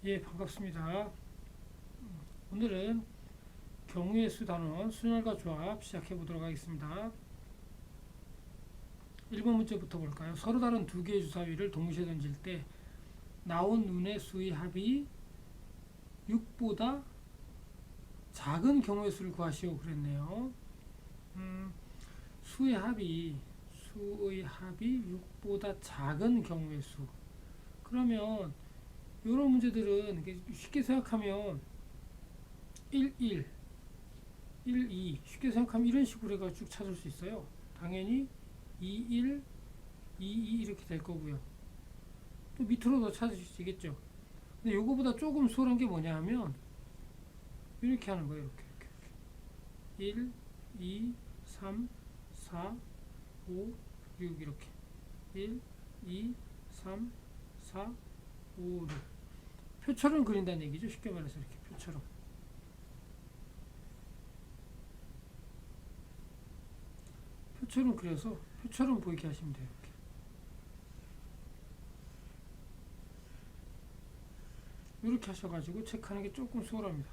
예, 반갑습니다. 오늘은 경우의 수 단원 순열과 조합 시작해 보도록 하겠습니다. 1번 문제부터 볼까요? 서로 다른 두 개의 주사위를 동시에 던질 때 나온 눈의 수의 합이 6보다 작은 경우의 수를 구하시오 그랬네요. 수의 합이 6보다 작은 경우의 수. 그러면 이런 문제들은 쉽게 생각하면 1, 2 쉽게 생각하면 이런 식으로 해가 쭉 찾을 수 있어요. 당연히 2, 1, 2, 2 이렇게 될 거고요. 또 밑으로 더 찾을 수 있겠죠. 근데 요거보다 조금 수월한 게 뭐냐 하면 이렇게 하는 거예요. 이렇게 1, 2, 3, 4, 5, 6 이렇게 1, 2, 3, 4, 5, 6 표처럼 그린다는 얘기죠. 쉽게 말해서 이렇게 표처럼. 표처럼 그려서 표처럼 보이게 하시면 돼요. 이렇게 하셔가지고 체크하는 게 조금 수월합니다.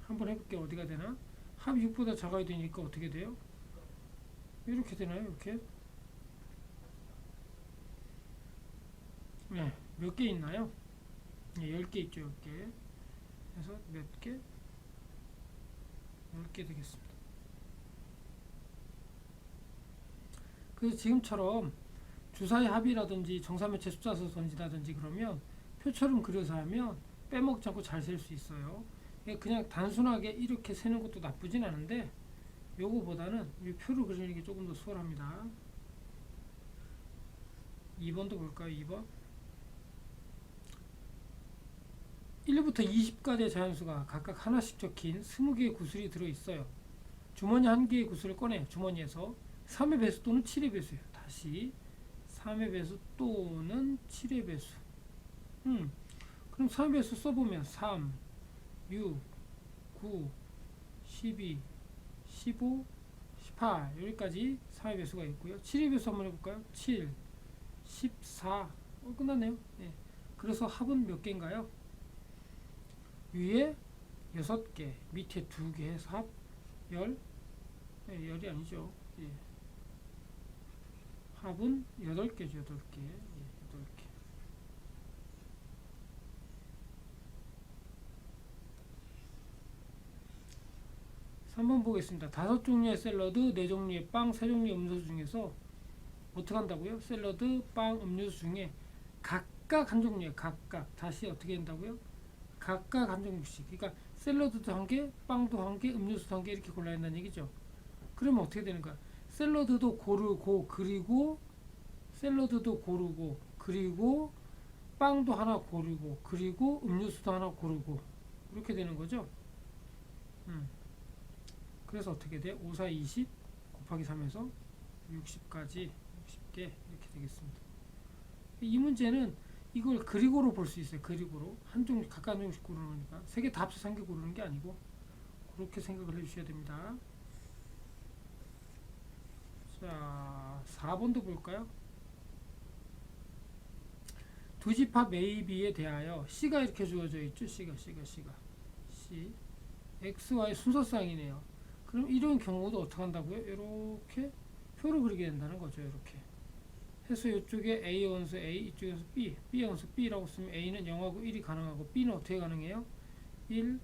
한번 해볼게요. 어디가 되나? 합이 6보다 작아야 되니까 어떻게 돼요? 이렇게 되나요? 이렇게? 네, 몇 개 있나요? 네, 10개 있죠. 10개. 그래서 몇 개? 10개 되겠습니다. 그래서 지금처럼 주사위 합이라든지 정사면체 숫자 써서 던지다든지 그러면 표처럼 그려서 하면 빼먹지 않고 잘 셀 수 있어요. 그냥 단순하게 이렇게 세는 것도 나쁘진 않은데 요거보다는 이 표를 그리는 게 조금 더 수월합니다. 2번도 볼까요? 2번 1부터 20까지의 자연수가 각각 하나씩 적힌 20개의 구슬이 들어있어요. 주머니 한 개의 구슬을 꺼내 주머니에서 3의 배수 또는 7의 배수예요. 다시 3의 배수 또는 7의 배수. 그럼 3의 배수 써보면 3, 6, 9, 12, 15, 18 여기까지 3의 배수가 있고요. 7의 배수 한번 해볼까요? 7, 14 끝났네요. 네. 그래서 합은 몇 개인가요? 위에 6개 밑에 2개 해서 합 10? 네, 10이 아니죠. 예. 합은 8개죠. 8개. 예, 8개. 3번 보겠습니다. 5종류의 샐러드, 4종류의 빵, 3종류의 음료수 중에서 어떻게 한다고요? 샐러드, 빵, 음료수 중에 각각 한 종류에 각각 다시 어떻게 한다고요? 각각 한 종류씩. 그러니까 샐러드도 한 개, 빵도 한 개, 음료수도 한 개 이렇게 골라야 한다는 얘기죠. 그러면 어떻게 되는 거야? 샐러드도 고르고 그리고 샐러드도 고르고 그리고 빵도 하나 고르고 그리고 음료수도 하나 고르고 이렇게 되는 거죠. 그래서 어떻게 돼? 5, 4, 20 곱하기 3에서 60까지 60개 이렇게 되겠습니다. 이 문제는 이걸 그리고로 볼 수 있어요. 그리고로 한 종류 각각 한 종류씩 고르니까 세 개 다 합쳐서 한 개 고르는 게 아니고 그렇게 생각을 해주셔야 됩니다. 자, 4번도 볼까요? 두 집합 A, B에 대하여 C가 이렇게 주어져 있죠. C가 C, X, Y 순서쌍이네요. 그럼 이런 경우도 어떻게 한다고요? 이렇게 표를 그리게 된다는 거죠. 이렇게 해서 이쪽에 A 원수 A, 이쪽에서 B 원수 B라고 쓰면 A는 0하고 1이 가능하고 B는 어떻게 가능해요? 1,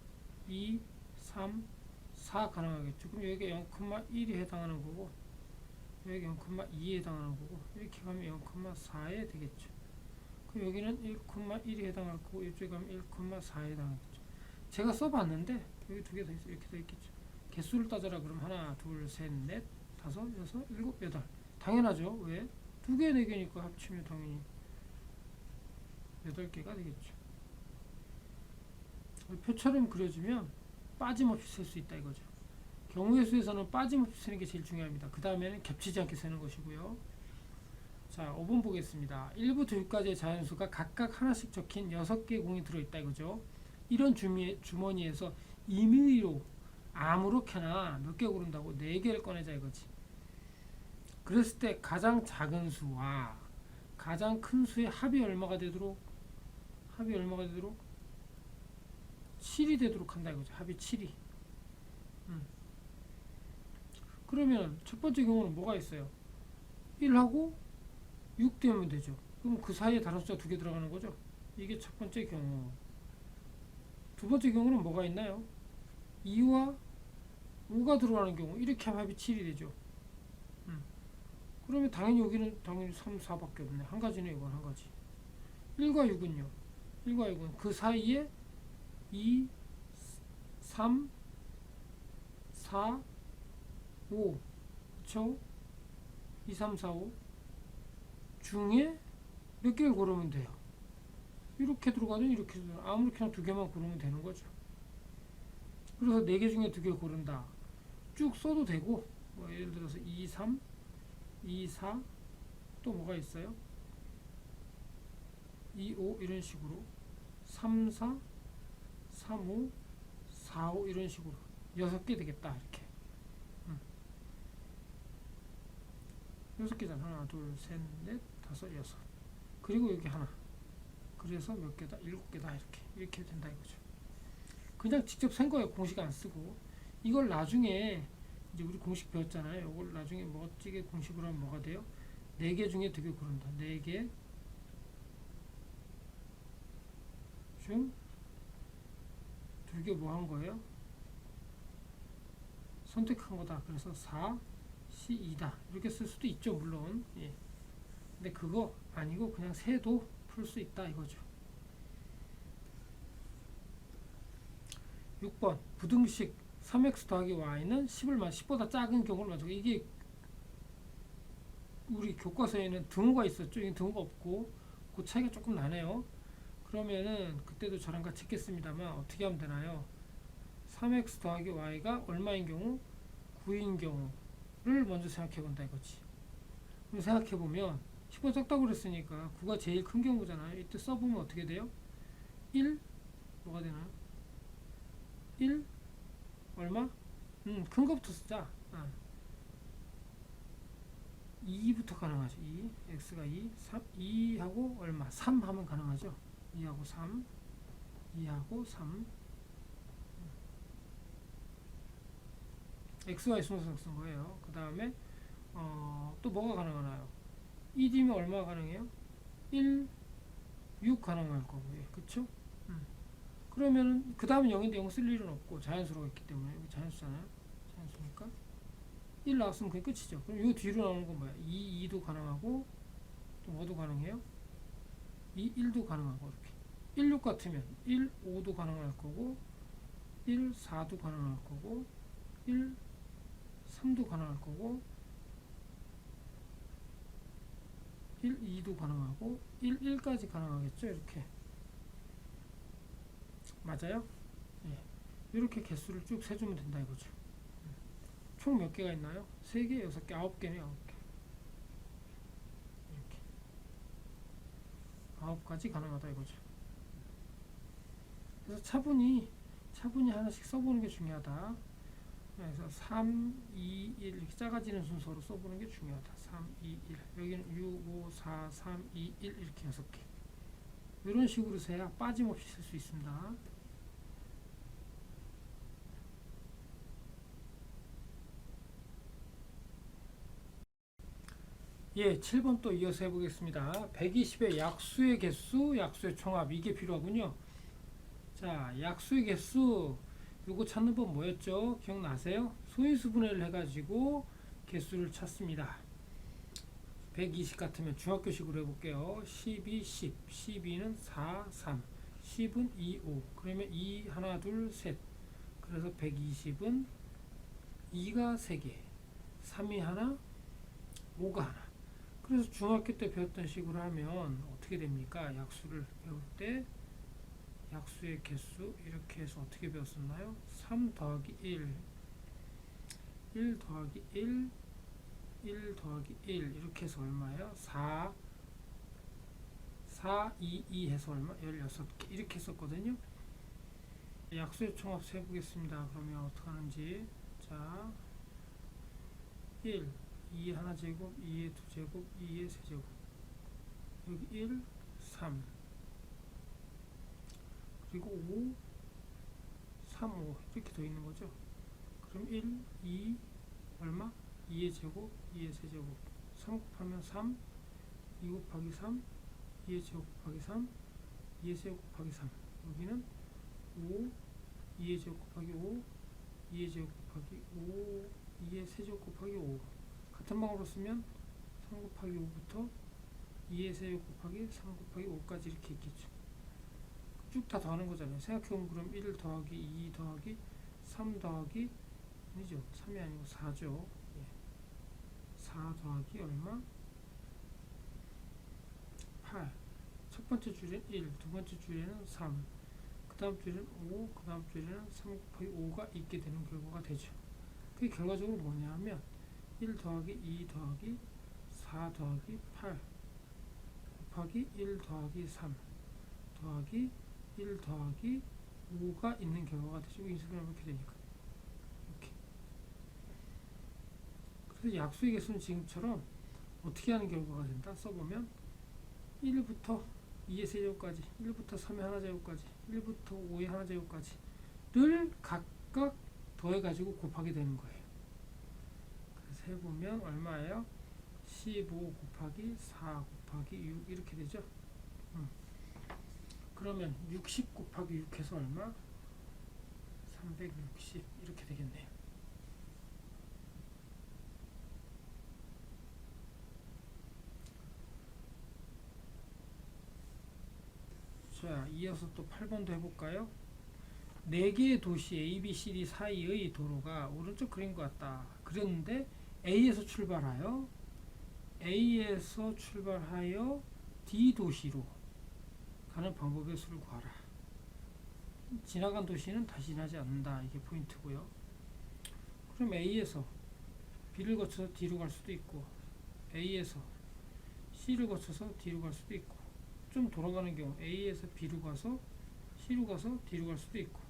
2, 3, 4 가능하겠죠. 그럼 여기가 0,1이 해당하는 거고 여기 0,2에 해당하는 거고 이렇게 가면 0,4에 되겠죠. 그럼 여기는 1,1이 해당할 거고 이쪽에 가면 1,4에 해당하겠죠. 제가 써봤는데 여기 두 개 더 있어 이렇게 돼 있겠죠. 개수를 따져라 그럼 하나, 둘, 셋, 넷, 다섯, 여섯, 일곱, 여덟. 당연하죠. 왜? 두 개, 네 개니까 합치면 당연히 8개가 되겠죠. 표처럼 그려주면 빠짐없이 셀 수 있다 이거죠. 경우의 수에서는 빠짐없이 세는 게 제일 중요합니다. 그 다음에는 겹치지 않게 세는 것이고요. 자, 5번 보겠습니다. 1부터 6까지의 자연수가 각각 하나씩 적힌 6개의 공이 들어있다 이거죠. 이런 주머니에서 임의로 아무렇게나 몇 개 고른다고 4개를 꺼내자 이거지. 그랬을 때 가장 작은 수와 가장 큰 수의 합이 얼마가 되도록 합이 얼마가 되도록? 7이 되도록 한다 이거죠. 합이 7이. 그러면 첫 번째 경우는 뭐가 있어요? 1하고 6 되면 되죠. 그럼 그 사이에 다른 숫자 2개 들어가는 거죠. 이게 첫 번째 경우. 두 번째 경우는 뭐가 있나요? 2와 5가 들어가는 경우 이렇게 하면 합이 7이 되죠. 그러면 당연히 여기는 당연히 3, 4밖에 없네. 한 가지네. 이건 한 가지. 1과 6은요. 1과 6은 그 사이에 2, 3, 4, 5 그쵸? 2, 3, 4, 5 중에 몇 개를 고르면 돼요. 이렇게 들어가든 이렇게 들어가든 아무렇게나 2개만 고르면 되는 거죠. 그래서 4개 중에 2개 고른다. 쭉 써도 되고 뭐 예를 들어서 2, 3, 2, 4 또 뭐가 있어요? 2, 5 이런 식으로 3, 4, 3, 5, 4, 5 이런 식으로 6개 되겠다. 이렇게 6개잖아. 하나, 둘, 셋, 넷, 다섯, 여섯. 그리고 여기 하나. 그래서 몇 개다? 7개다. 이렇게 된다 이거죠. 그냥 직접 센 거예요. 공식 안 쓰고. 이걸 나중에 이제 우리 공식 배웠잖아요. 이걸 나중에 멋지게 공식으로 하면 뭐가 돼요? 4개 중에 2개 고른다. 4개 중 2개 뭐 한 거예요? 선택한 거다. 그래서 4, C2다. 이렇게 쓸 수도 있죠. 물론. 예. 근데 그거 아니고 그냥 세도 풀 수 있다 이거죠. 6번 부등식 3x 더하기 y는 10보다 작은 경우를 만들고 이게 우리 교과서에는 등호가 있었죠. 이게 등호가 없고 그 차이가 조금 나네요. 그러면은 그때도 저랑 같이 했겠습니다만 어떻게 하면 되나요? 3x 더하기 y가 얼마인 경우? 9인 경우를 먼저 생각해 본다 이거지. 그럼 생각해 보면 10보다 작다고 그랬으니까 9가 제일 큰 경우잖아요. 이때 써보면 어떻게 돼요? 1 뭐가 되나요? 1 얼마? 큰 거부터 쓰자. 2부터 가능하죠. 2 x가 2 3 2하고 얼마? 3 하면 가능하죠. 2하고 3 2하고 3 xy 순서상 쓴 거예요. 그 다음에 또 뭐가 가능하나요? 1이면 얼마가 가능해요? 1 6 가능할 거고. 예, 그쵸? 그러면은 그 다음은 0인데 0 쓸 일은 없고 자연수로가 있기 때문에 여기 자연수잖아요. 자연수니까 1 나왔으면 그게 끝이죠. 그럼 요 뒤로 나오는 건 뭐야? 2, 2도 가능하고 또 뭐도 가능해요? 2, 1도 가능하고 이렇게 1, 6 같으면 1, 5도 가능할 거고 1, 4도 가능할 거고 1, 3도 가능할 거고 1, 2도 가능하고 1, 1까지 가능하겠죠. 이렇게 맞아요? 예. 이렇게 개수를 쭉 세주면 된다 이거죠. 총 몇 개가 있나요? 3개, 6개, 9개네. 9개. 이렇게 9가지 가능하다 이거죠. 그래서 차분히 하나씩 써보는 게 중요하다. 그래서 3, 2, 1 이렇게 작아지는 순서로 써보는 게 중요하다. 3, 2, 1 여기는 6, 5, 4, 3, 2, 1 이렇게 6개 이런 식으로 세야 빠짐없이 쓸 수 있습니다. 예, 7번 또 이어서 해보겠습니다. 120의 약수의 개수, 약수의 총합 이게 필요하군요. 자, 약수의 개수 요거 찾는 법 뭐였죠? 기억나세요? 소인수분해를 해가지고 개수를 찾습니다. 120 같으면 중학교식으로 해볼게요. 12, 10, 12는 4, 3, 10은 2, 5 그러면 2, 하나, 둘, 셋 그래서 120은 2가 3개 3이 하나, 5가 하나 그래서 중학교 때 배웠던 식으로 하면 어떻게 됩니까? 약수를 배울 때 약수의 개수 이렇게 해서 어떻게 배웠었나요? 3 더하기 1 1 더하기 1 1 더하기 1 이렇게 해서 얼마예요? 4 2, 2 해서 얼마? 16개 이렇게 했었거든요. 약수의 총합 세보겠습니다. 그러면 어떻게 하는지 자 1 2의 하나 제곱 2의 두 제곱 2의 세 제곱 여기 1 3 그리고 5, 3, 5 이렇게 더 있는 거죠. 그럼 1, 2 얼마? 2의 제곱, 2의 세제곱 3 곱하면 3, 2 곱하기 3, 2의 제곱 곱하기 3, 2의 제곱 곱하기 3 여기는 5, 2의 제곱 곱하기 5, 2의 제곱 곱하기 5, 2의 세제곱 곱하기 5 같은 방법으로 쓰면 3 곱하기 5부터 2의 세제곱 곱하기 3 곱하기 5까지 이렇게 있겠죠. 쭉 다 더하는 거잖아요. 생각해보면 그럼 1 더하기 2 더하기 3 더하기 아니죠. 3이 아니고 4죠. 4 더하기 얼마? 8. 첫 번째 줄에 1, 두 번째 줄에는 3, 그 다음 줄에는 5, 그 다음 줄에는 3 곱하기 5가 있게 되는 결과가 되죠. 그게 결과적으로 뭐냐 하면 1 더하기 2 더하기 4 더하기 8 곱하기 1 더하기 3 더하기 1 더하기 5가 있는 결과가 되죠. 인수분해 이렇게 되니까. 이렇게. 그래서 약수의 개수는 지금처럼 어떻게 하는 결과가 된다? 써보면 1부터 2의 세제곱까지 1부터 3의 하나제곱까지 1부터 5의 하나제곱까지를 각각 더해가지고 곱하게 되는 거예요. 그래서 해보면 얼마예요? 15 곱하기 4 곱하기 6 이렇게 되죠. 그러면 60 곱하기 6 해서 얼마? 360 이렇게 되겠네요. 자, 이어서 또 8번도 해볼까요? 4개의 도시 A, B, C, D 사이의 도로가 오른쪽 그린 것 같다. 그랬는데 A에서 출발하여 D 도시로 가는 방법의 수를 구하라. 지나간 도시는 다시 지나지 않는다. 이게 포인트고요. 그럼 A에서 B를 거쳐서 D로 갈 수도 있고 A에서 C를 거쳐서 D로 갈 수도 있고 좀 돌아가는 경우 A에서 B로 가서 C로 가서 D로 갈 수도 있고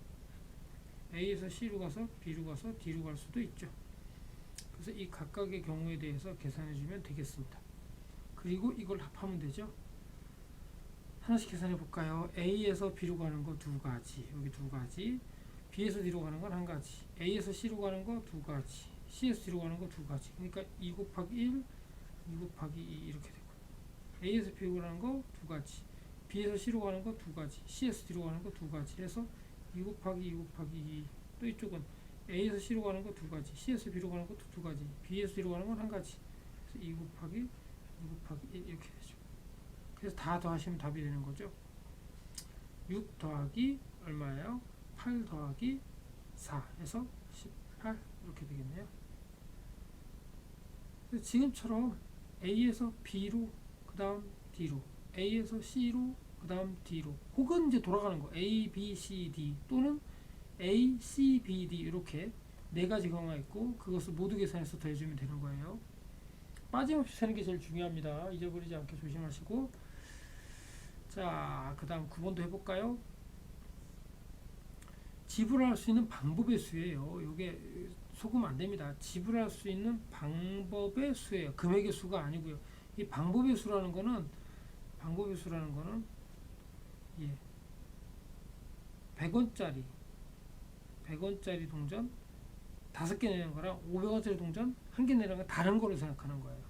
A에서 C로 가서 B로 가서 D로 갈 수도 있죠. 그래서 이 각각의 경우에 대해서 계산해 주면 되겠습니다. 그리고 이걸 합하면 되죠. 하나씩 계산해 볼까요? A에서 B로 가는 거 2가지, 여기 2가지, B에서 D로 가는 건 1가지, A에서 C로 가는 거 2가지, C에서 D로 가는 거 2가지. 그러니까 2 곱하기 1, 2 곱하기 2 이렇게 되고 A에서 B로 가는 거 2가지, B에서 C로 가는 거 2가지, C에서 D로 가는 거 2가지 해서 2 곱하기 2 곱하기 2. 또 이쪽은 A에서 C로 가는 거 2가지, C에서 B로 가는 것도 2가지, B에서 D로 가는 건 1가지. 그래서 2 곱하기 2 곱하기 1 이렇게 되죠. 그래서 다 더하시면 답이 되는 거죠. 6 더하기 얼마예요? 8 더하기 4 해서 18 이렇게 되겠네요. 그래서 지금처럼 A에서 B로 그 다음 D로, A에서 C로 그 다음 D로, 혹은 이제 돌아가는 거 A, B, C, D 또는 A, C, B, D 이렇게 4가지 경우가 있고 그것을 모두 계산해서 더해주면 되는 거예요. 빠짐없이 세는 게 제일 중요합니다. 잊어버리지 않게 조심하시고. 자, 그 다음 9번도 해볼까요? 지불할 수 있는 방법의 수예요. 이게 속으면 안 됩니다. 지불할 수 있는 방법의 수예요. 금액의 수가 아니고요. 이 방법의 수라는 거는 예, 100원짜리 동전 5개 내는 거랑 500원짜리 동전 1개 내는 건 다른 거로 생각하는 거예요.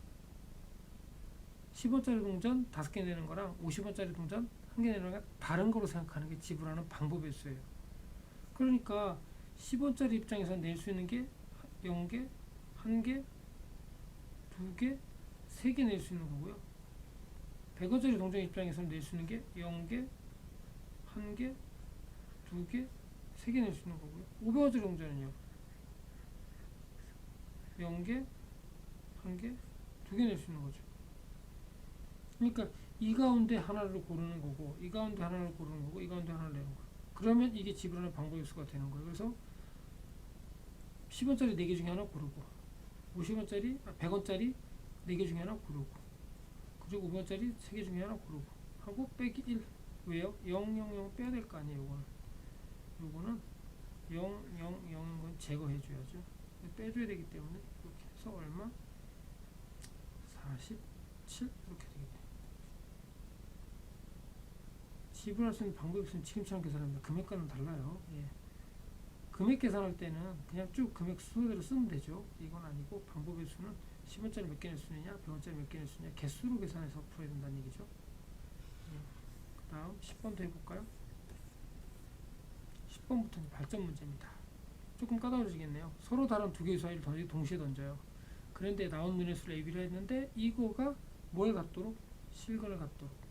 10원짜리 동전 5개 내는 거랑 50원짜리 동전 1개 내는 건 다른 거로 생각하는 게 지불하는 방법의 수예요. 그러니까 10원짜리 입장에서 낼 수 있는 게 0개, 1개, 2개, 3개 낼 수 있는 거고요. 100원짜리 동전 입장에서 낼 수 있는 게 0개, 1개, 2개, 3개 낼 수 있는 거고요. 500원짜리 동전은요. 0개, 1개, 2개 낼 수 있는 거죠. 그러니까 이 가운데 하나를 고르는 거고 이 가운데 하나를 고르는 거고 이 가운데 하나를 내는 거예요. 그러면 이게 지불하는 방법의 수가 되는 거예요. 그래서 10원짜리 4개 중에 하나 고르고 100원짜리 4개 중에 하나 고르고 그리고 500원짜리 3개 중에 하나 고르고 하고 빼기 1. 왜요? 0, 0, 0 빼야 될 거 아니에요. 요거는 0, 0, 0인 건 제거해 줘야죠. 빼줘야 되기 때문에 이렇게 해서 얼마? 47 이렇게 되겠네요. 지불할 수 있는 방법이 있으면 지금처럼 계산합니다. 금액과는 달라요. 예. 금액 계산할 때는 그냥 쭉 금액 순서대로 쓰면 되죠. 이건 아니고 방법의 수는 10원짜리 몇 개 낼 수 있느냐, 100원짜리 몇 개 낼 수 있느냐 개수로 계산해서 풀어야 된다는 얘기죠. 예. 그 다음 10번도 해볼까요? 10번부터는 발전 문제입니다. 조금 까다로워지겠네요. 서로 다른 두 개의 수를 동시에 던져요. 그런데 나온 눈의 수를 AB를 했는데 이거가 뭘 갖도록? 실근을 갖도록.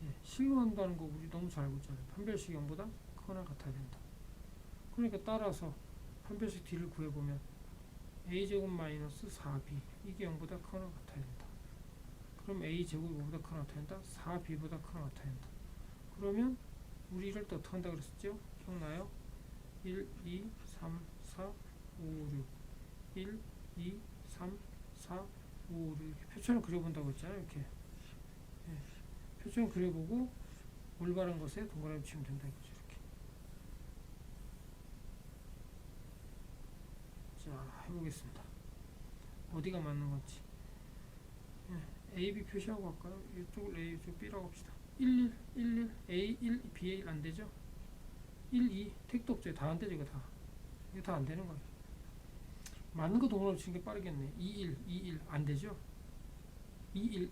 예, 실근한다는 거 우리 너무 잘 알고 있잖아요. 판별식 0보다 크거나 같아야 된다. 그러니까 따라서 판별식 D를 구해보면 A제곱 마이너스 4B 이게 0보다 크거나 같아야 된다. 그럼 A제곱이 5보다 크거나 같아야 된다. 4B보다 크거나 같아야 된다. 그러면 우리 이럴 때 어떻게 한다 그랬었죠? 기억나요? 1, 2, 3, 4, 5, 6 1, 2, 3, 4, 5, 6 이렇게 표처럼 그려본다고 했잖아요. 이렇게 예. 표처럼 그려보고 올바른 것에 동그라미 치면 된다 이거죠. 이렇게. 자, 해보겠습니다. 어디가 맞는 건지. 예. A, B 표시하고 할까요? 이쪽을 A, 이쪽 B라고 합시다. 1, A, 1, B, 1 안 되죠? 1, 2 택도 없죠. 다 안 되죠. 이거 다 안 되는 거예요. 맞는 거 동그라미 치는 게 빠르겠네. 2, 1 안 되죠? 2,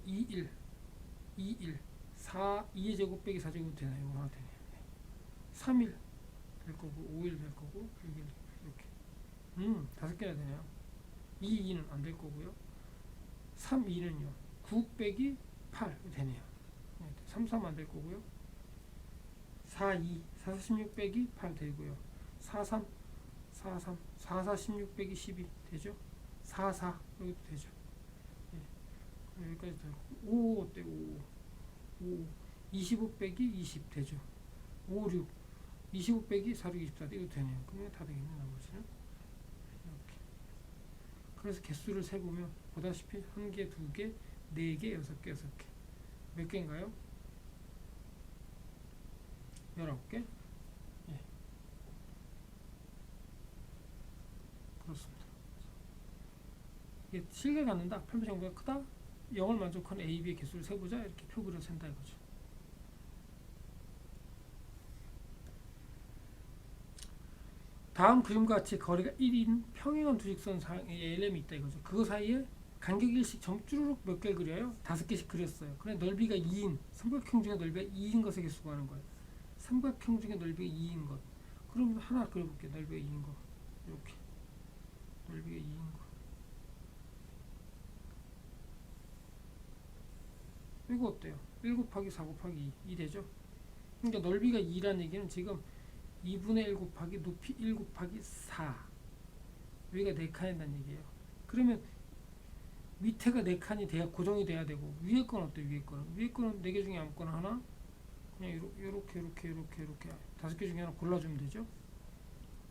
1 4, 2의 제곱 빼기 4제곱 되나요? 이거 하나 되네요. 3, 1 될 거고 5, 1 될 거고 6, 1 이렇게 5개나 되네요. 2, 2는 안 될 거고요. 3, 2는요 9 빼기 8 되네요. 3, 3 안 될 거고요. 4, 2 4, 16 빼기 8 되고요. 4, 3 4, 16 빼기 12 되죠? 4, 4 여기도 되죠? 예. 여기까지 되고 5 어때요? 5 25 빼기 20 되죠? 5, 6 25 빼기 4, 6, 24 이거 되네요. 그러면 다 되겠네. 나머지는 이렇게. 그래서 개수를 세보면 보다시피 1개, 2개, 4개, 6개, 6개 몇 개인가요? 19개? 예. 그렇습니다. 이게 실게 갖는다. 판별식보다 크다. 0을 만족하는 A, B의 개수를 세보자. 이렇게 표 그려 센다 이거죠. 다음 그림과 같이 거리가 1인 평행한 두 직선 사이에 LM이 있다 이거죠. 그 사이에 간격 1씩 점주르륵 몇 개 그려요? 5개씩 그렸어요. 그래 넓이가 2인 삼각형 중에 넓이가 2인 것의 개수 구하는 거예요. 삼각형 중에 넓이가 2인 것. 그럼 하나 그려볼게요. 넓이가 2인 거. 이렇게 넓이가 2인 거. 이거 어때요? 1 곱하기 4 곱하기 2 되죠? 그러니까 넓이가 2라는 얘기는 지금 2분의 1 곱하기 높이 1 곱하기 4 여기가 4칸이 된다는 얘기예요. 그러면 밑에가 4칸이 돼야 고정이 돼야 되고 위에 건 어때요? 위에 거는 4개 중에 아무거나 하나 그냥 요렇게 5개 중에 하나 골라주면 되죠.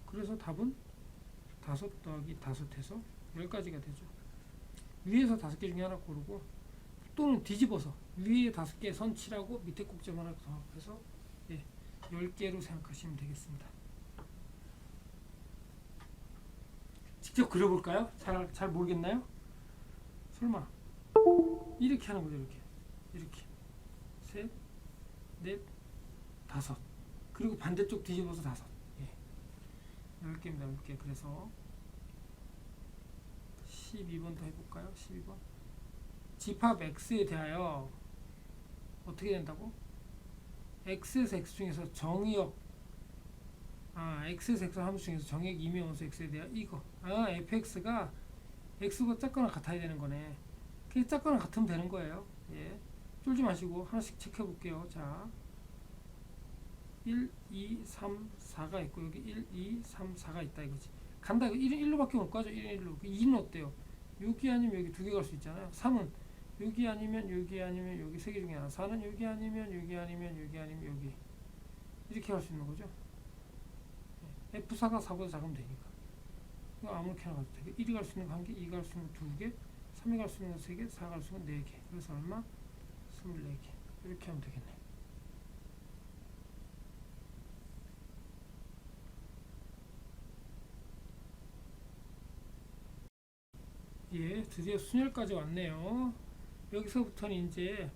그래서 답은 5 더하기 5 해서 10가지가 되죠. 위에서 5개 중에 하나 고르고 또는 뒤집어서 위에 5개 선칠하고 밑에 꼭지점 하나 더 해서 10개로 생각하시면 되겠습니다. 직접 그려볼까요? 잘 모르겠나요? 설마 이렇게 하는 거죠. 이렇게 셋, 넷, 5 그리고 반대쪽 뒤집어서 5 10개입니다. 10개. 그래서 12번 더 해볼까요? 12번 집합 X에 대하여 어떻게 된다고? X에서 X 중에서 정의역 X에서 X 함수 중에서 정의역 이면원수 X에 대하여 이거 fx가 X가 작거나 같아야 되는 거네. 그게 작거나 같으면 되는 거예요. 예. 쫄지 마시고 하나씩 체크해 볼게요. 자 1, 2, 3, 4가 있고 여기 1, 2, 3, 4가 있다 이거지. 간다. 1은 1로밖에 못 가죠. 1은 1로. 2는 어때요? 여기 아니면 여기 2개 갈 수 있잖아요. 3은 여기 아니면 여기 아니면 여기 3개 중에 하나. 4는 여기 아니면 여기 아니면 여기 아니면 여기. 이렇게 갈 수 있는 거죠. F4가 4보다 작으면 되니까. 이거 아무렇게나 가도 되게 1이 갈 수 있는 거 1개, 2가 갈 수 있는 거 2개, 3이 갈 수 있는 거 3개, 4가 갈 수 있는 거 4개. 그래서 얼마? 24개. 이렇게 하면 되겠네. 예, 드디어 순열까지 왔네요. 여기서부터는 이제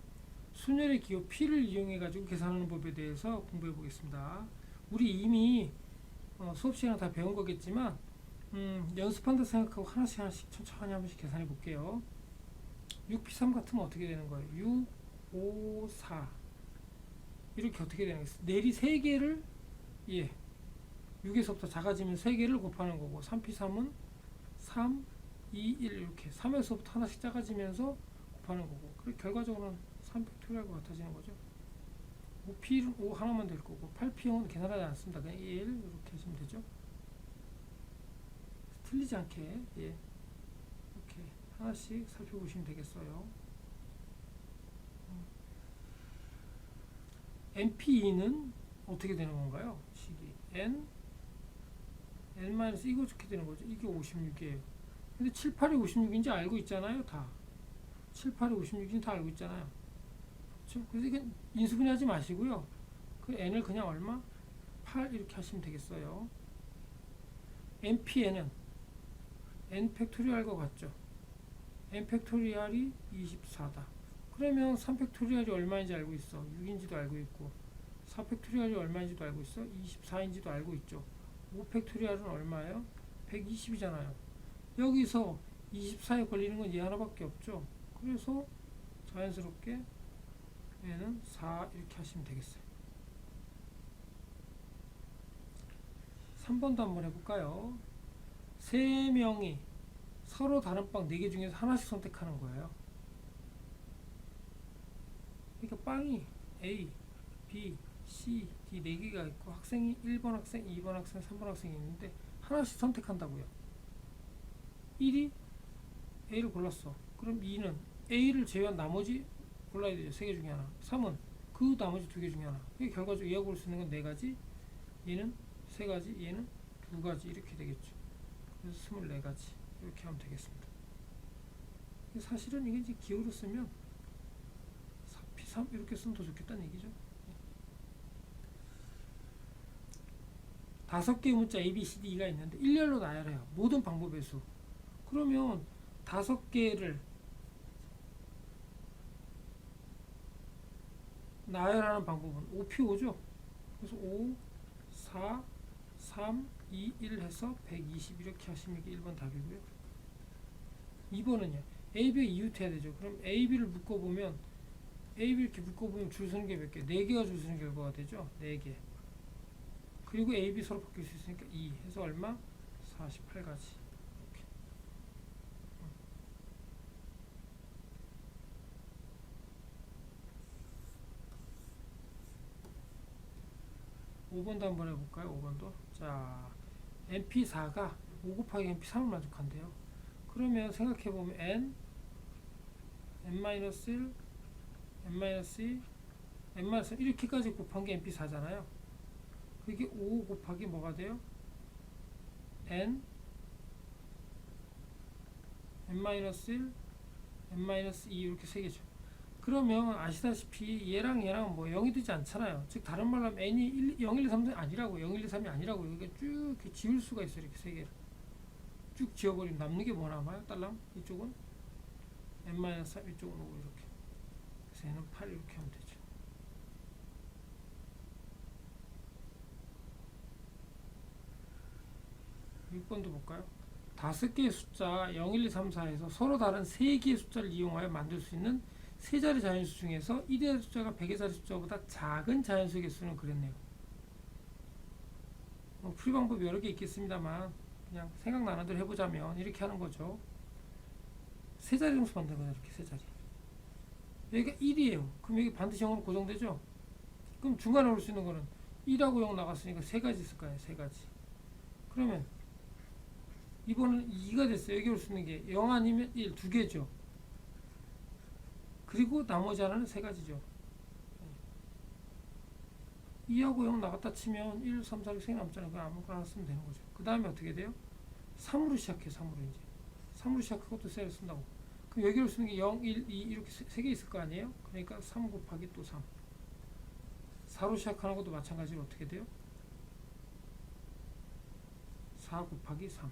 순열의 기호 P를 이용해 가지고 계산하는 법에 대해서 공부해 보겠습니다. 우리 이미 수업 시간에 다 배운 거겠지만 연습한다 생각하고 하나씩 천천히 한 번씩 계산해 볼게요. 6P3 같으면 어떻게 되는 거예요? 6, 5, 4 이렇게 어떻게 되는 거예요? 내리 3개를 6에서부터 작아지면 3개를 곱하는 거고 3P3은 3, 2, 1 이렇게 3에서부터 하나씩 작아지면서 곱하는 거고 그리고 결과적으로는 3팩토리얼과 같아지는 거죠. 5P는 5 하나만 될 거고 8P형은 계산하지 않습니다. 그냥 1 이렇게 하시면 되죠. 틀리지 않게 이렇게 하나씩 살펴보시면 되겠어요. NP2는 어떻게 되는 건가요? 식이 N 이거 어떻게 되는 거죠? 이게 56이에요. 근데 7, 8이 56인지 알고 있잖아요. 다 7, 8이 56인지 다 알고 있잖아요. 그렇죠? 그래서 이건 인수분해하지 마시고요. 그 N을 그냥 얼마? 8 이렇게 하시면 되겠어요. NPN은 N 팩토리얼과 같죠? N 팩토리얼이 24다. 그러면 3 팩토리얼이 얼마인지 알고 있어. 6인지도 알고 있고 4 팩토리얼이 얼마인지도 알고 있어. 24인지도 알고 있죠. 5 팩토리얼은 얼마예요? 120이잖아요. 여기서 24에 걸리는 건 얘 하나밖에 없죠. 그래서 자연스럽게 얘는 4 이렇게 하시면 되겠어요. 3번도 한번 해볼까요? 3명이 서로 다른 빵 4개 중에서 하나씩 선택하는 거예요. 그러니까 빵이 A, B, C, D 4개가 있고 학생이 1번 학생, 2번 학생, 3번 학생이 있는데 하나씩 선택한다고요. 1이 A를 골랐어. 그럼 2는 A를 제외한 나머지 골라야 되죠. 3개 중에 하나. 3은 그 나머지 2개 중에 하나. 이게 결과적으로 얘가 고를 수 있는 건 4가지, 얘는 3가지, 얘는 2가지 이렇게 되겠죠. 그래서 24가지 이렇게 하면 되겠습니다. 사실은 이게 이제 기호로 쓰면 4P3 이렇게 쓰면 더 좋겠다는 얘기죠. 5개의 문자 A, B, C, D가 있는데 일렬로 나열해요. 모든 방법의 수. 그러면 5개를 나열하는 방법은 5P5죠. 그래서 5, 4, 3, 2, 1 해서 120 이렇게 하시면 이게 1번 답이고요. 2번은요. A, B 이웃해야 되죠. 그럼 A, B를 묶어보면 A, B 이렇게 묶어보면 줄 서는 게 몇 개? 4개가 줄 서는 결과가 되죠. 4개. 그리고 A, B 서로 바뀔 수 있으니까 2 해서 얼마? 48가지. 이렇게. 5번도 한번 해볼까요? 5번도. 자, MP4가 5 곱하기 MP3을 만족한대요. 그러면 생각해보면 N, N-1, N-2, N-3 이렇게까지 곱한 게 MP4잖아요. 그게 5 곱하기 뭐가 돼요? N, N-1, N-2 이렇게 세 개죠. 그러면 아시다시피 얘랑 뭐 0이 되지 않잖아요. 즉 다른 말로 하면 n이 0, 1, 2, 3이 아니라고 0, 1, 2, 3이 아니라고 이렇게 쭉 이렇게 지울 수가 있어요. 이렇게 세 개를 쭉 지워버리면 남는 게 뭐 남아요? 딸랑 이쪽은 n-3 이쪽은 5 이렇게 그래서 얘는 8 이렇게 하면 되죠. 육 번도 볼까요? 5개의 숫자 0, 1, 2, 3, 4에서 서로 다른 3개의 숫자를 이용하여 만들 수 있는 세 자리 자연수 중에서 1의 숫자가 100의 자리 숫자보다 작은 자연수의 개수는 그랬네요. 풀이 방법이 여러 개 있겠습니다만 그냥 생각나는 대로 해보자면 이렇게 하는 거죠. 세 자리 정수 만드는 거죠. 이렇게 세 자리. 여기가 1이에요. 그럼 여기 반드시 0으로 고정되죠? 그럼 중간에 올 수 있는 거는 1하고 0 나갔으니까 3가지 있을 거예요. 3가지. 그러면 이번은 2가 됐어요. 여기 올 수 있는 게 0 아니면 1, 2개죠. 그리고 나머지 하나는 3가지죠. 2하고 0 나갔다 치면 1, 3, 4, 6, 3개 남잖아요. 그냥 아무거나 하나 쓰면 되는 거죠. 그 다음에 어떻게 돼요? 3으로 시작해. 3으로 이제 3으로 시작하고 또 셀을 쓴다고. 그럼 여기 올 수 있는 게 0, 1, 2 이렇게 3개 있을 거 아니에요? 그러니까 3 곱하기 또 3. 4로 시작하는 것도 마찬가지로 어떻게 돼요? 4 곱하기 3.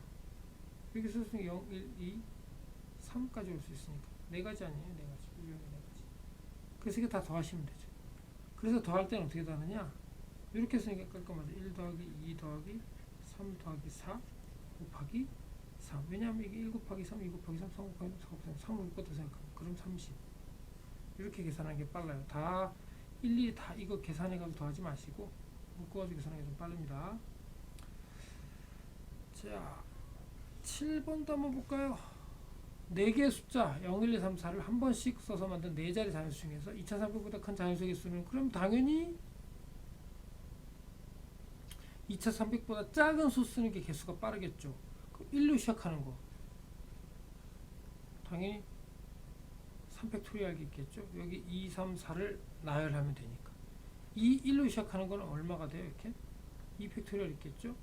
여기 쓸 수 있는 게 0, 1, 2, 3까지 올 수 있으니까 4가지 아니에요? 4가지. 이 중에 4가지. 그래서 이게 다 더하시면 되죠. 그래서 더할 때는 어떻게 더하느냐? 이렇게 쓰니까 깔끔하죠. 1 더하기 2 더하기 3 더하기 4 곱하기 4. 왜냐하면 이게 1 곱하기 3, 2 곱하기 3, 3 곱하기 4 곱하기 3, 3을 묶었다 생각하면 그럼 30. 이렇게 계산하는 게 빨라요. 다 일일이 다 이거 계산해가지고 더하지 마시고 묶어가지고 계산하는 게 좀 빠릅니다. 자, 7번도 한번 볼까요? 4개의 숫자 0, 1, 2, 3, 4를 한 번씩 써서 만든 4자리 자연수 중에서 2300보다 큰 자연수 개수는 그럼 당연히 2300보다 작은 수 쓰는 게 개수가 빠르겠죠. 그럼 1로 시작하는 거 당연히 3팩토리얼이 있겠죠. 여기 2, 3, 4를 나열하면 되니까 1로 시작하는 거는 얼마가 돼요? 이렇게 2팩토리얼 있겠죠.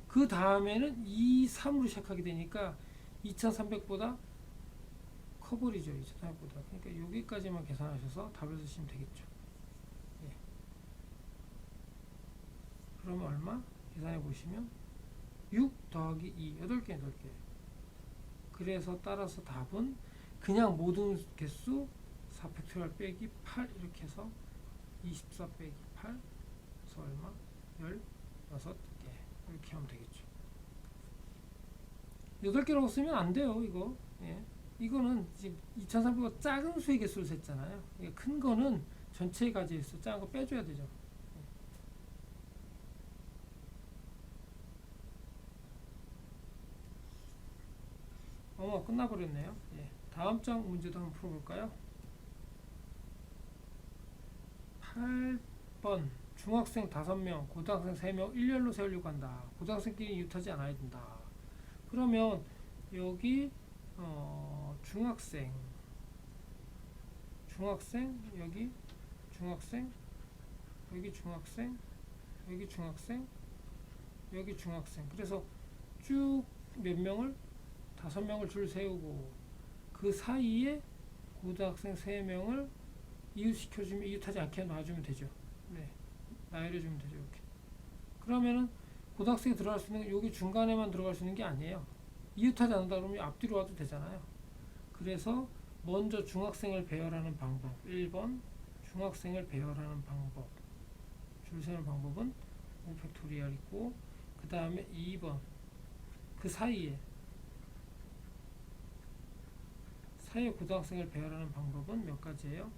그 다음에는 2, 3으로 시작하게 되니까 2300보다 커버리죠. 2300보다. 그러니까 여기까지만 계산하셔서 답을 쓰시면 되겠죠. 예. 그러면 얼마? 계산해 보시면 6 더하기 2, 8개, 8개. 그래서 따라서 답은 그냥 모든 개수 4팩토리얼 빼기 8 이렇게 해서 24 빼기 8 그래서 얼마? 16개 이렇게 하면 되겠죠. 8개라고 쓰면 안 돼요. 이거. 예. 이거는 지금 2300보다 작은 수의 개수를 셌잖아요. 큰 거는 전체의 가지수, 작은 거 빼줘야 되죠. 끝나버렸네요. 예. 다음 장 문제도 한번 풀어볼까요? 8번 중학생 5명, 고등학생 3명 일렬로 세우려고 한다. 고등학생끼리 이웃하지 않아야 된다. 그러면 여기 중학생 여기 중학생 여기 중학생 여기 중학생 여기 중학생 그래서 쭉 몇 명을 5명을 줄 세우고 그 사이에 고등학생 3명을 이웃시켜주면 이웃하지 않게 놔주면 되죠. 네, 나열해주면 되죠. 이렇게. 그러면은 고등학생이 들어갈 수 있는 여기 중간에만 들어갈 수 있는 게 아니에요. 이웃하지 않는다 그러면 앞뒤로 와도 되잖아요. 그래서 먼저 중학생을 배열하는 방법 1번 중학생을 배열하는 방법 줄 세우는 방법은 5팩토리얼 있고 그 다음에 2번 그 사이에 고등학생을 배열하는 방법은 몇 가지예요?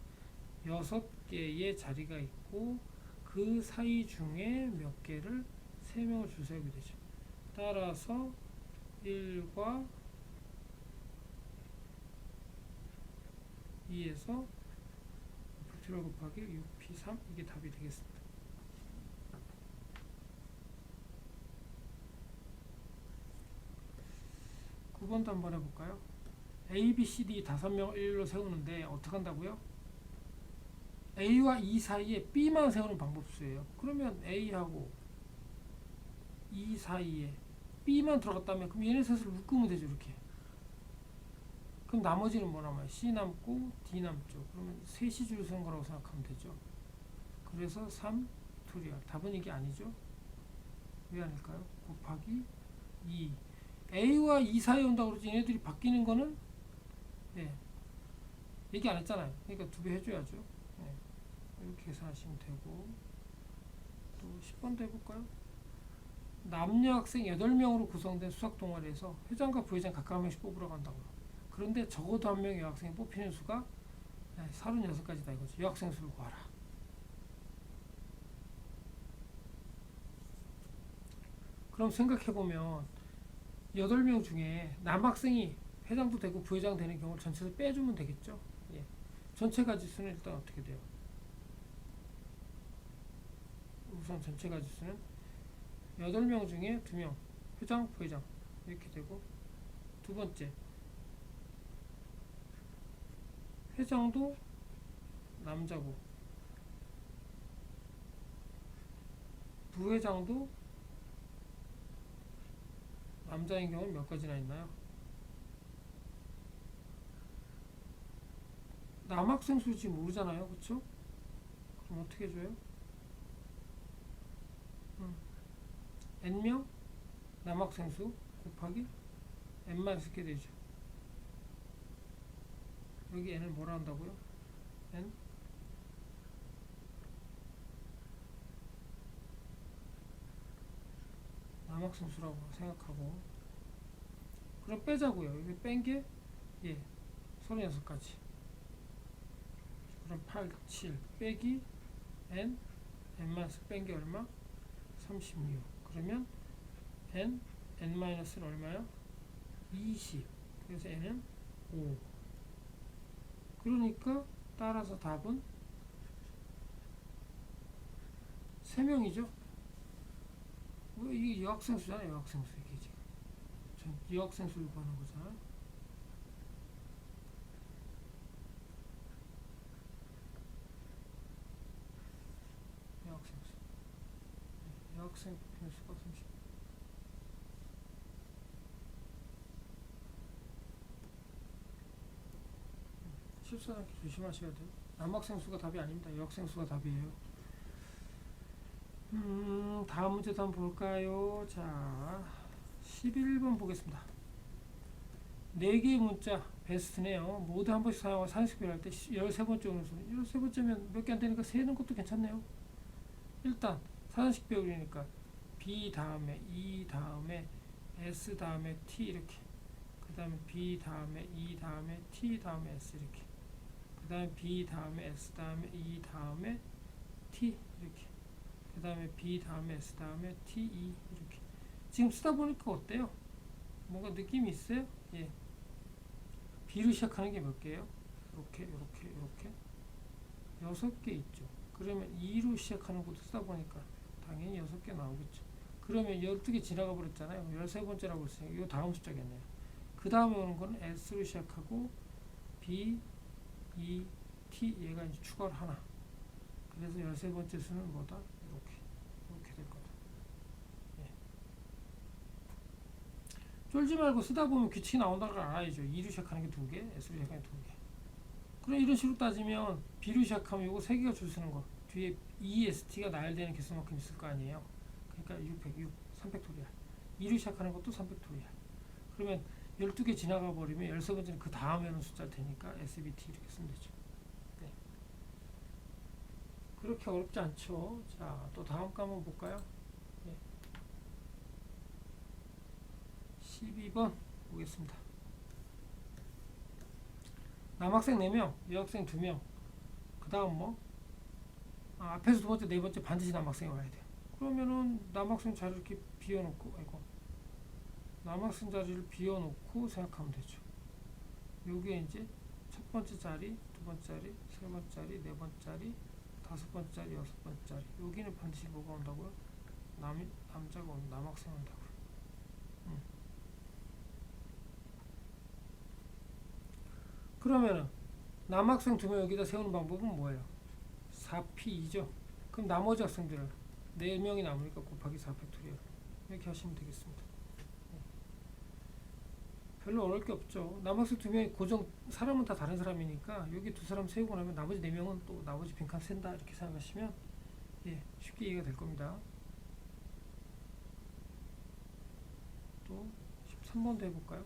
6개의 자리가 있고 그 사이 중에 몇 개를 3명을 줄 세우게 되죠. 따라서 1과 2에서 팩토리얼 곱하기 6p3 이게 답이 되겠습니다. 그 9번도 한번 해볼까요? A, B, C, D 5명을 일렬로 세우는데 어떻게 한다고요? A와 E 사이에 B만 세우는 방법수예요. 그러면 A하고 E 사이에 B만 들어갔다면 그럼 얘네 셋을 묶으면 되죠. 이렇게. 그럼 나머지는 뭐 남아요? C 남고 D 남죠. 그러면 셋이 줄 세운 거라고 생각하면 되죠. 그래서 3 팩토리얼 답은 이게 아니죠. 왜 아닐까요? 곱하기 2 A와 E 사이에 온다고 그러지 얘네들이 바뀌는 거는 네, 얘기 안 했잖아요. 그러니까 2배 해줘야죠. 네, 이렇게 계산하시면 되고 또 10번도 해볼까요? 남녀 학생 8명으로 구성된 수학 동아리에서 회장과 부회장 각각 한 명씩 뽑으러 간다고. 그런데 적어도 한 명의 여학생이 뽑히는 수가 36가지다 이거죠. 여학생 수를 구하라. 그럼 생각해보면 8명 중에 남학생이 회장도 되고 부회장 되는 경우를 전체에서 빼주면 되겠죠. 예. 전체 가지수는 일단 어떻게 돼요? 우선 전체 가지수는 8명 중에 2명 회장, 부회장 이렇게 되고 두 번째 회장도 남자고 부회장도 남자인 경우는 몇 가지나 있나요? 남학생 수지 모르잖아요. 그쵸? 그럼 어떻게 줘요? n명 남학생 수 곱하기 n만 쓰게 되죠. 여기 n을 뭐라 한다고요? n 남학생 수라고 생각하고, 그럼 빼자고요. 여기 뺀게 36가지. 그럼 8, 7 빼기 n-를 뺀 게 얼마? 36. 그러면 n-는 얼마요? 20. 그래서 n은 5. 그러니까 따라서 답은 3명이죠. 이게 여학생 수잖아요. 여학생 수. 이게 지금 전 여학생 수를 구하는 거잖아요. 여학생 수. 여학생 수가 30. 실수하지 않게 조심하셔야 돼요. 남학생 수가 답이 아닙니다. 여학생 수가 답이에요. 다음 문제도 한번 볼까요? 자, 11번 보겠습니다. 4개의 문자 베스트네요. 모두 한 번씩 사용하고 산식별 할 때 13번째 오는 수. 13번째면 몇 개 안 되니까 세는 것도 괜찮네요. 일단 사전식 배우니까 B 다음에 E 다음에 S 다음에 T 이렇게, 그 다음에 B 다음에 E 다음에 T 다음에 S 이렇게, 그 다음에 B 다음에 S 다음에 E 다음에 T 이렇게, 그 다음에 B 다음에 S 다음에 T, E 이렇게. 지금 쓰다 보니까 어때요? 뭔가 느낌이 있어요? 예. B로 시작하는 게 몇 개예요? 이렇게 6개 있죠. 그러면 2로 시작하는 것도 쓰다 보니까 당연히 6개 나오겠죠. 그러면 12개 지나가 버렸잖아요. 13번째라고 했으니까 이 다음 숫자겠네요. 그 다음에 오는 거는 S로 시작하고 B, E, T 얘가 이제 추가로 하나. 그래서 13번째 수는 뭐다? 이렇게 될 거다. 예. 쫄지 말고 쓰다 보면 규칙이 나온다는 걸 알아야죠. 2로 시작하는 게 2개, S로 시작하는 게 2개. 그럼 이런 식으로 따지면 B로 시작하면 요거 3개가 줄 쓰는 거. 뒤에 EST가 나열되는 개수만큼 있을 거 아니에요. 그러니까 3팩토리얼. 2로 시작하는 것도 3팩토리얼. 그러면 12개 지나가 버리면 13번째는 그 다음에 오는 숫자일 테니까 SBT 이렇게 쓰면 되죠. 네. 그렇게 어렵지 않죠. 자, 또 다음 거 한번 볼까요? 네. 12번 보겠습니다. 남학생 4명, 여학생 2명. 그 다음 뭐? 앞에서 두 번째, 네 번째 반드시 남학생이 와야 돼요. 그러면은 남학생 자리를 이렇게 비워놓고, 남학생 자리를 비워놓고 생각하면 되죠. 요게 이제 첫 번째 자리, 두 번째 자리, 세 번째 자리, 네 번째 자리, 다섯 번째 자리, 여섯 번째 자리. 여기는 반드시 뭐가 온다고요? 남자가 온다, 남학생 온다고요. 그러면은 남학생 2명 여기다 세우는 방법은 뭐예요? 4P2죠. 그럼 나머지 학생들은 4명이 남으니까 곱하기 4팩토리얼 이렇게 하시면 되겠습니다. 별로 어려울 게 없죠. 남학생 2명이 고정, 사람은 다 다른 사람이니까 여기 2사람 세우고 나면 나머지 4명은 또 나머지 빈칸 센다 이렇게 생각하시면 쉽게 이해가 될 겁니다. 또 13번도 해볼까요?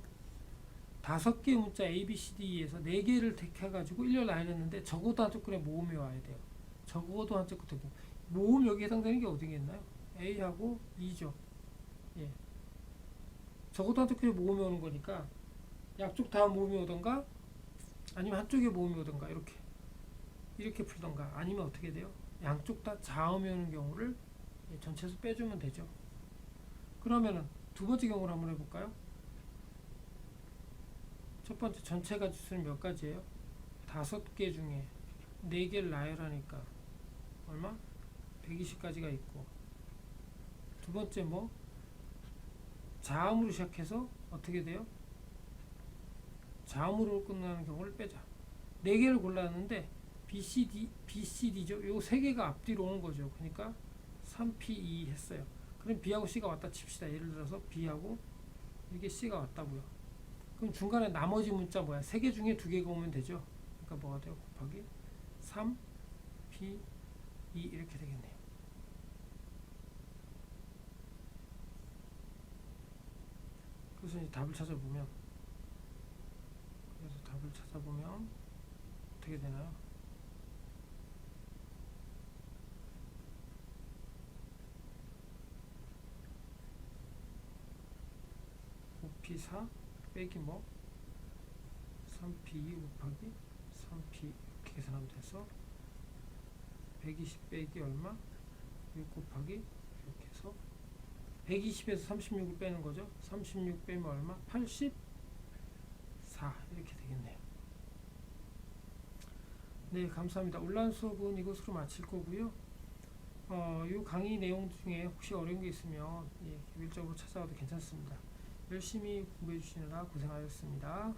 5개의 문자 A, B, C, D에서 4개를 택해가지고 일렬 나열했는데 적어도 한쪽 끝에 모음이 와야 돼요. 적어도 한쪽 끝에 모음 여기 해당되는 게 어디겠나요? A하고 E죠. 예. 적어도 한쪽 끝에 모음이 오는 거니까 양쪽 다 모음이 오던가 아니면 한쪽에 모음이 오던가 이렇게 풀던가 아니면 어떻게 돼요? 양쪽 다 자음이 오는 경우를 전체에서 빼주면 되죠. 그러면은 두 번째 경우를 한번 해볼까요? 첫 번째 전체 가지수는 몇 가지예요? 5개 중에 4개를 나열하니까 얼마? 120가지가 있고, 두 번째 뭐? 자음으로 시작해서 어떻게 돼요? 자음으로 끝나는 경우를 빼자. 4개를 골랐는데 BCD죠. 요 3개가 앞뒤로 오는 거죠. 그러니까 3P2 했어요. 그럼 B하고 C가 왔다 칩시다. 예를 들어서 B하고 이게 C가 왔다고요. 그럼 중간에 나머지 문자 뭐야? 3개 중에 2개가 오면 되죠. 그러니까 뭐가 돼요? 곱하기 3P2 이렇게 되겠네요. 그래서 이제 답을 찾아보면 어떻게 되나요? 3p4 빼기 뭐 3p2 곱하기 3p 이렇게 계산하면 돼서 120 빼기 얼마 6 곱하기 이렇게 해서 120에서 36을 빼는 거죠. 36 빼면 얼마 84 이렇게 되겠네요. 네, 감사합니다. 온라인 수업은 이것으로 마칠 거고요. 이 강의 내용 중에 혹시 어려운 게 있으면 개별적으로 찾아와도 괜찮습니다. 열심히 공부해 주시느라 고생하셨습니다.